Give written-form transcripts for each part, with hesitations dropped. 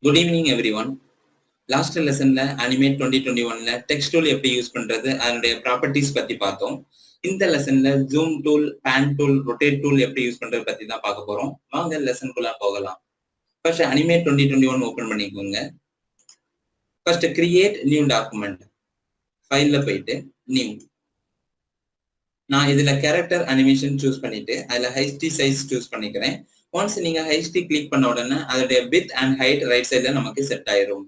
Good evening everyone. Last lesson la Animate 2021 la text tool எப்படி use பண்றது அதனுடைய properties பத்தி பார்த்தோம். இந்த லெசன்ல zoom tool, pan tool, rotate tool எப்படி யூஸ் பண்றது பத்தி தான் பார்க்க போறோம். வாங்க லெசனுக்குள்ள போகலாம். First Animate 2021 ஓபன் பண்ணிக்கோங்க. First create new document. ஃபைல்ல போயிட்டு new. நான் இதுல character animation choose பண்ணிட்டு அதுல height size choose பண்ணிக்கிறேன். Once நீங்க height click பண்ண உடனே அதோட width and height right sideல நமக்கு செட் ஆயிரும்.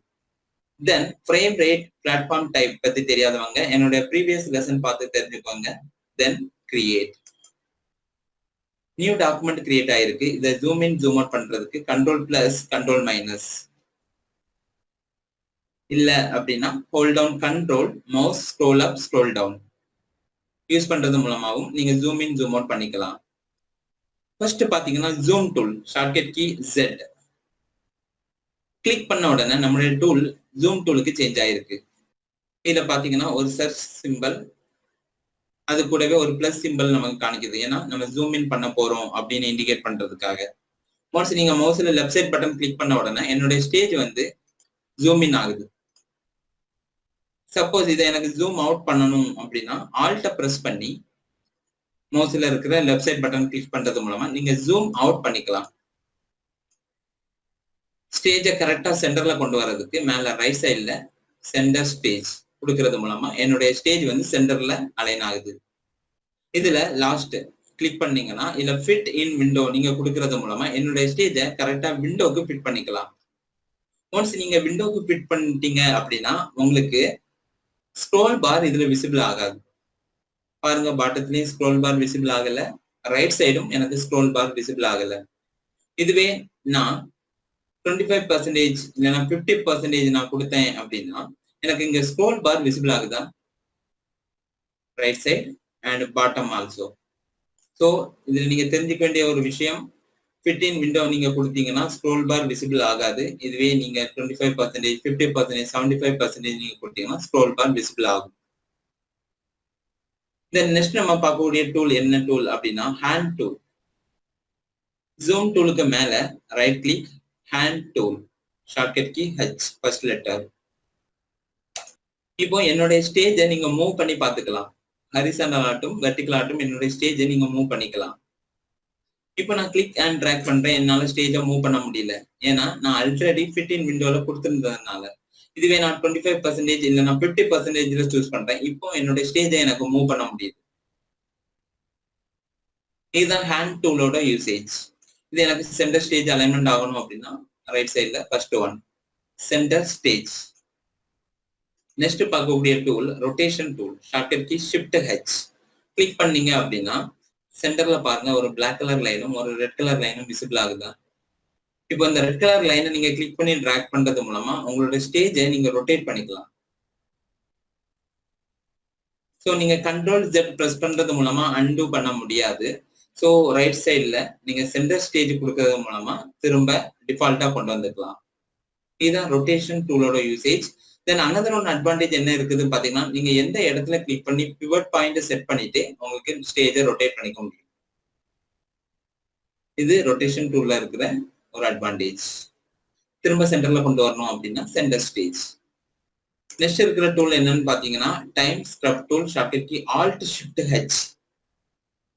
Then frame rate, platform type பத்தி தெரியாதவங்க என்னோட previous lesson பார்த்து தெரிஞ்சுக்கோங்க. Then create. New document create ஆயிருக்கு. இதை zoom in zoom out பண்றதுக்கு control plus control minus. இல்ல அப்படின்னா hold down control, mouse scroll up scroll down. Use பண்றது மூலமாவும் நீங்க zoom in zoom out பண்ணிக்கலாம். First பாத்தீங்கன்னா zoom tool, shortcut key Z. Click பண்ண உடனே நம்மளுடைய டூல் zoom டூலுக்கு சேஞ்ச் ஆயிருக்கு. இதுல பாத்தீங்கன்னா ஒரு சர்ச் சிம்பிள், அது கூடவே ஒரு பிளஸ் சிம்பிள் நமக்கு காணிக்குது. ஏன்னா நம்ம ஜூம் இன் பண்ண போறோம் அப்படின்னு இண்டிகேட் பண்றதுக்காக. ஒன்ஸ் நீங்க மவுஸ்ல லெஃப்ட் சைட் பட்டன் கிளிக் பண்ண உடனே என்னுடைய ஸ்டேஜ் வந்து ஜூம் இன் ஆகுது. சப்போஸ் இதை எனக்கு ஜூம் அவுட் பண்ணணும் அப்படின்னா ஆல்ட்ட பிரஸ் பண்ணி மவுஸ்ல இருக்கிற லெஃப்ட் சைட் பட்டன் கிளிக் பண்றது மூலமா நீங்க ஜூம் அவுட் பண்ணிக்கலாம். ஸ்டேஜை கரெக்டா சென்டர்ல கொண்டு வரதுக்கு மேல ரைட் சைட்ல சென்டர் ஸ்டேஜ் கொடுக்கறது மூலமா என்னுடைய ஸ்டேஜ் வந்து சென்டர்ல அலைன் ஆகுது. இதுல லாஸ்ட் கிளிக் பண்ணீங்கன்னா இல்ல ஃபிட் இன் விண்டோ நீங்க கொடுக்கறது மூலமா என்னுடைய ஸ்டேஜை கரெக்டா விண்டோக்கு ஃபிட் பண்ணிக்கலாம். ஒன்ஸ் நீங்க விண்டோக்கு ஃபிட் பண்ணிட்டீங்க அப்படின்னா உங்களுக்கு ஸ்க்ரோல் பார் இதுல விசிபிள் ஆகாது. பாருங்க, பாட்டத்துலயும் ஸ்க்ரோல் பார் விசிபிள் ஆகல, ரைட் சைடும் எனக்கு ஸ்க்ரோல் பார் விசிபிள் ஆகல. இதுவே நான் 25% இல்லைன்னா 50% நான் கொடுத்தேன் அப்படின்னா எனக்கு இங்க ஸ்க்ரோல் பார் விசிபிள் ஆகுதா, right side and bottom also. So இதுல நீங்க தெரிஞ்சுக்க வேண்டிய ஒரு விஷயம், ஃபிட் இன் விண்டோ நீங்க கொடுத்தீங்கன்னா ஸ்க்ரோல் பார் விசிபிள் ஆகாது. இதுவே நீங்க 25%, 50%, 75% நீங்க கொடுத்தீங்கன்னா ஸ்க்ரோல் பார் விசிபிள் ஆகும். தென் நெக்ஸ்ட் நம்ம பார்க்கக்கூடிய டூல் என்ன டூல் அப்படின்னா ஹேண்ட் டூல். ஜூம் டூலுக்கு மேல right click, hand tool, shortcut key H, first letter. இப்போ என்னுடைய ஸ்டேஜை நீங்க மூவ் பண்ணி பார்த்துக்கலாம். ஹரிசாண்டல் ஆட்டும் வெர்டிகல் ஆட்டும் என்னுடைய ஸ்டேஜை நீங்க மூவ் பண்ணிக்கலாம். இப்போ நான் கிளிக் அண்ட் ட்ராக் பண்றேன், என்னால ஸ்டேஜை மூவ் பண்ண முடியல. ஏன்னா நான் ஆல்ரெடி ஃபிட் இன் விண்டோல கொடுத்துருந்ததுனால. இதுவே நான் 25% இல்லைன்னா 50% சூஸ் பண்றேன், இப்போ என்னோட ஸ்டேஜை எனக்கு மூவ் பண்ண முடியுது. இதுதான் ஹேண்ட் டூலோட யூசேஜ். இது எனக்கு சென்டர் ஸ்டேஜ் அலைன்மெண்ட் ஆகணும் அப்படின்னா ரைட் சைட்ல first one centre stage. Next பார்க்கக்கூடிய tool rotation tool, shortcut key shift H. Click பண்ணீங்க அப்படின்னா சென்டர்ல பாருங்க ஒரு பிளாக் கலர் லைனும் ஒரு ரெட் கலர் லைனும் விசிபிள் ஆகுதா. இப்போ இந்த ரெட் கலர் லைனை நீங்க கிளிக் பண்ணி டிராக் பண்றது மூலமா உங்களோட ஸ்டேஜை நீங்க ரொட்டேட் பண்ணிக்கலாம். ஸோ நீங்க கண்ட்ரோல் Z பிரஸ் பண்றது மூலமா அன்டூ பண்ண முடியாது. ஸோ ரைட் சைட்ல நீங்க சென்டர் ஸ்டேஜ் கொடுக்கறது மூலமா திரும்ப டிஃபால்ட்டா கொண்டு வந்துக்கலாம். இதுதான் ரொட்டேஷன் டூலோட usage. Then another one advantage என்ன இருக்குதுன்னு பாத்தீங்கன்னா நீங்க எந்த இடத்துல கிளிக் பண்ணி பிவட் பாயிண்ட் செட் பண்ணிட்டு உங்களுக்கு ஸ்டேஜை ரொட்டேட் பண்ணிக்க முடியும். இது ரொட்டேஷன் டூல்ல இருக்கிற ஒரு அட்வான்டேஜ். திரும்ப சென்டர்ல கொண்டு வரணும் அப்படின்னா சென்டர் ஸ்டேஜ். நெக்ஸ்ட் இருக்கிற டூல் என்னன்னு பாத்தீங்கன்னா time scrub tool, shortcut key alt shift H.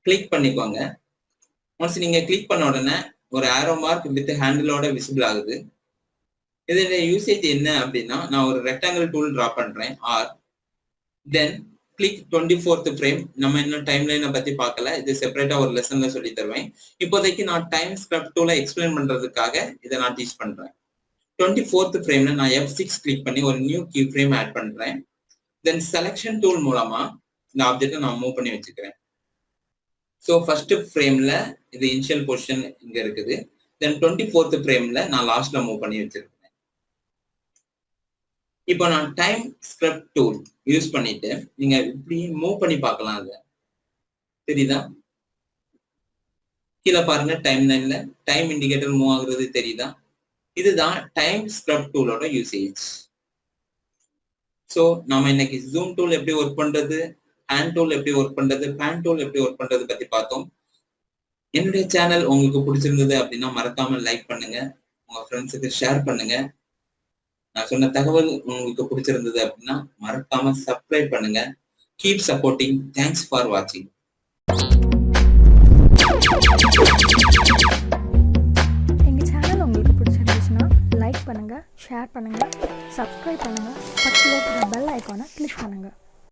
Click பண்ணிக்கோங்க. ஒன்ஸ் நீங்க கிளிக் பண்ண உடனே ஒரு ஆரோ மார்க் வித் ஹேண்டிலோட விசிபிள் ஆகுது. இதோட யூசேஜ் என்ன அப்படின்னா நான் ஒரு ரெக்டாங்கிள் டூல் டிரா பண்றேன் or then click 24th frame. நம்ம இன்னும் டைம் லைனை பத்தி பார்க்கல, இது செப்பரேட்டா ஒரு லெசன்ல சொல்லி தருவேன். இப்போதைக்கு நான் டைம் ஸ்க்ரப் டூலை எக்ஸ்பிளைன் பண்றதுக்காக இதை நான் டீச் பண்றேன். 24th ஃப்ரேம்ல நான் F6 கிளிக் பண்ணி ஒரு நியூ கீ ஃப்ரேம் ஆட் பண்றேன். தென் செலக்ஷன் டூல் மூலமா இந்த ஆப்ஜெக்டை நான் மூவ் பண்ணி வச்சுக்கிறேன். ஸோ ஃபர்ஸ்ட் ஃப்ரேம்ல இது இனிஷியல் பொசிஷன் இங்க இருக்குது. தென் 24th ஃப்ரேம்ல நான் லாஸ்ட்ல மூவ் பண்ணி வச்சிருக்கேன். இப்போ நான் டைம் ஸ்க்ரப் டூல் யூஸ் பண்ணிட்டு நீங்க இப்படி மூவ் பண்ணி பார்க்கலாம். அது தெரியுதா? கீழே பாருங்க டைம் லைன்ல டைம் இண்டிகேட்டர் மூவ் ஆகுறது தெரியுதா? இதுதான் டைம் ஸ்க்ரப் டூலோட யூசேஜ். ஸோ நாம இன்னைக்கு ஜூம் டூல் எப்படி ஒர்க் பண்றது, ஹேண்ட் டூல் எப்படி ஒர்க் பண்றது, பேன் டூல் எப்படி ஒர்க் பண்றது பத்தி பார்த்தோம். என்னுடைய சேனல் உங்களுக்கு பிடிச்சிருந்தது அப்படின்னா மறக்காம லைக் பண்ணுங்க, உங்க ஃப்ரெண்ட்ஸுக்கு ஷேர் பண்ணுங்க. நான் சொன்ன தகவல் உங்களுக்கு பிடிச்சிருந்தது அப்படின்னா மறக்காம சப்ஸ்கிரைப் பண்ணுங்க. Keep supporting. தேங்க்ஸ் ஃபார் வாட்சிங். எங்கள் சேனல் உங்களுக்கு பிடிச்சிருந்துச்சுன்னா லைக் பண்ணுங்கள், ஷேர் பண்ணுங்கள், சப்ஸ்கிரைப் பண்ணுங்கள், பக்கத்தில் இருக்கிற பெல் ஐக்கானை கிளிக் பண்ணுங்கள்.